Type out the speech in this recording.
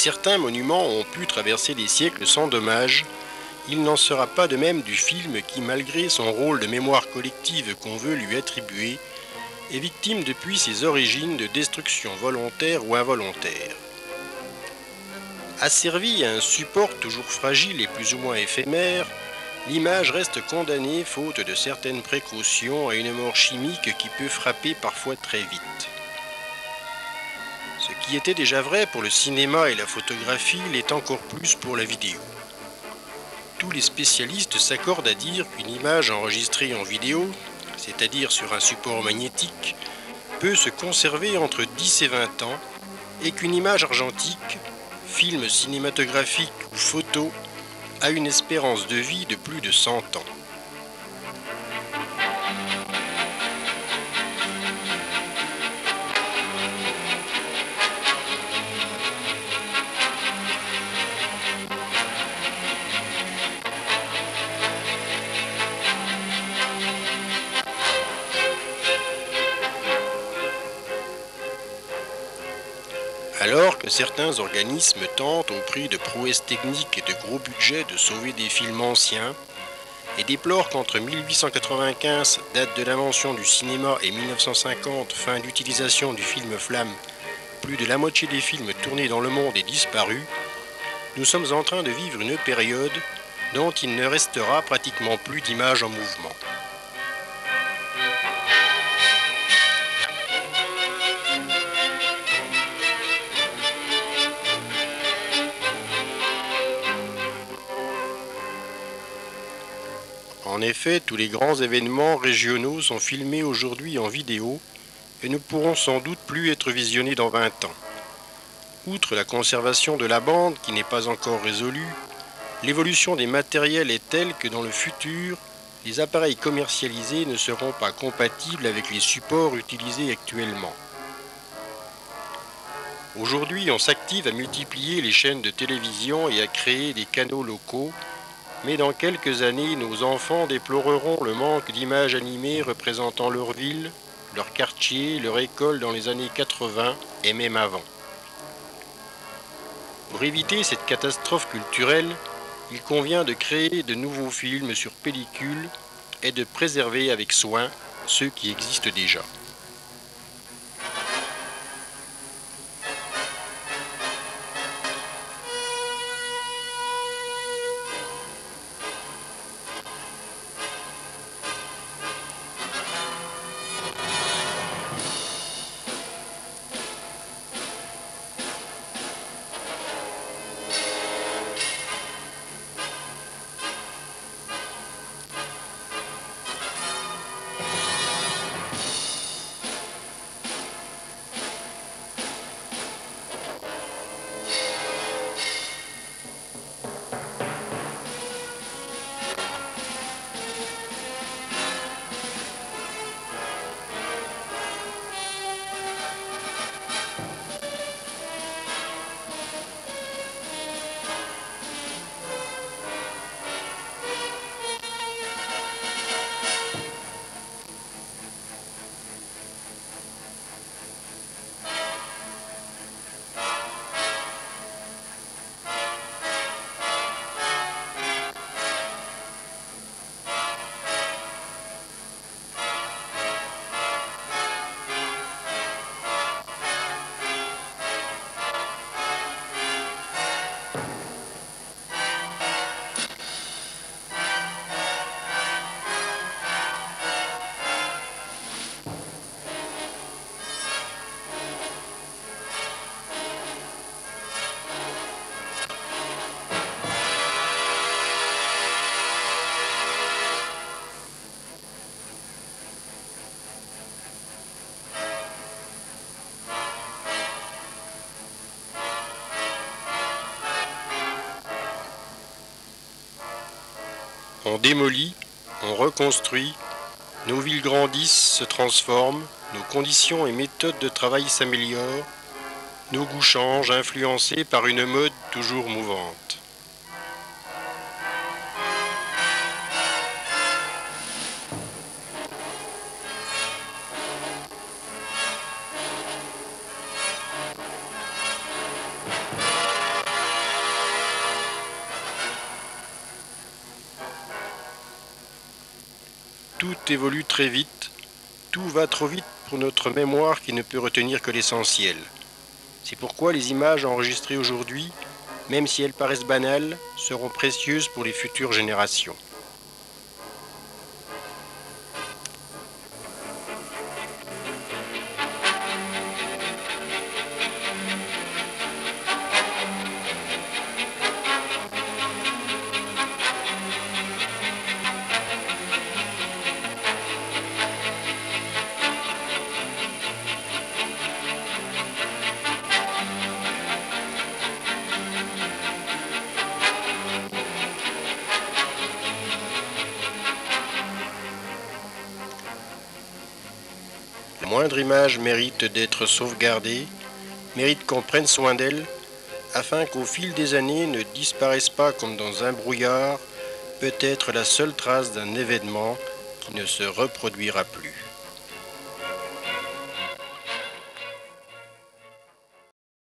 certains monuments ont pu traverser les siècles sans dommage, il n'en sera pas de même du film qui, malgré son rôle de mémoire collective qu'on veut lui attribuer, est victime depuis ses origines de destruction volontaire ou involontaire. Asservie à un support toujours fragile et plus ou moins éphémère, l'image reste condamnée, faute de certaines précautions, à une mort chimique qui peut frapper parfois très vite. Ce qui était déjà vrai pour le cinéma et la photographie l'est encore plus pour la vidéo. Tous les spécialistes s'accordent à dire qu'une image enregistrée en vidéo, c'est-à-dire sur un support magnétique, peut se conserver entre 10 et 20 ans, et qu'une image argentique, film cinématographique ou photo, a une espérance de vie de plus de 100 ans. Alors que certains organismes tentent au prix de prouesses techniques et de gros budgets de sauver des films anciens, et déplorent qu'entre 1895, date de l'invention du cinéma, et 1950, fin d'utilisation du film flamme, plus de la moitié des films tournés dans le monde est disparu, nous sommes en train de vivre une période dont il ne restera pratiquement plus d'images en mouvement. En effet, tous les grands événements régionaux sont filmés aujourd'hui en vidéo et ne pourront sans doute plus être visionnés dans 20 ans. Outre la conservation de la bande qui n'est pas encore résolue, l'évolution des matériels est telle que dans le futur, les appareils commercialisés ne seront pas compatibles avec les supports utilisés actuellement. Aujourd'hui, on s'active à multiplier les chaînes de télévision et à créer des canaux locaux, mais dans quelques années, nos enfants déploreront le manque d'images animées représentant leur ville, leur quartier, leur école dans les années 80 et même avant. Pour éviter cette catastrophe culturelle, il convient de créer de nouveaux films sur pellicule et de préserver avec soin ceux qui existent déjà. On démolit, on reconstruit, nos villes grandissent, se transforment, nos conditions et méthodes de travail s'améliorent, nos goûts changent, influencés par une mode toujours mouvante. Tout évolue très vite, tout va trop vite pour notre mémoire qui ne peut retenir que l'essentiel. C'est pourquoi les images enregistrées aujourd'hui, même si elles paraissent banales, seront précieuses pour les futures générations. La moindre image mérite d'être sauvegardée, mérite qu'on prenne soin d'elle, afin qu'au fil des années ne disparaisse pas comme dans un brouillard, peut-être la seule trace d'un événement qui ne se reproduira plus.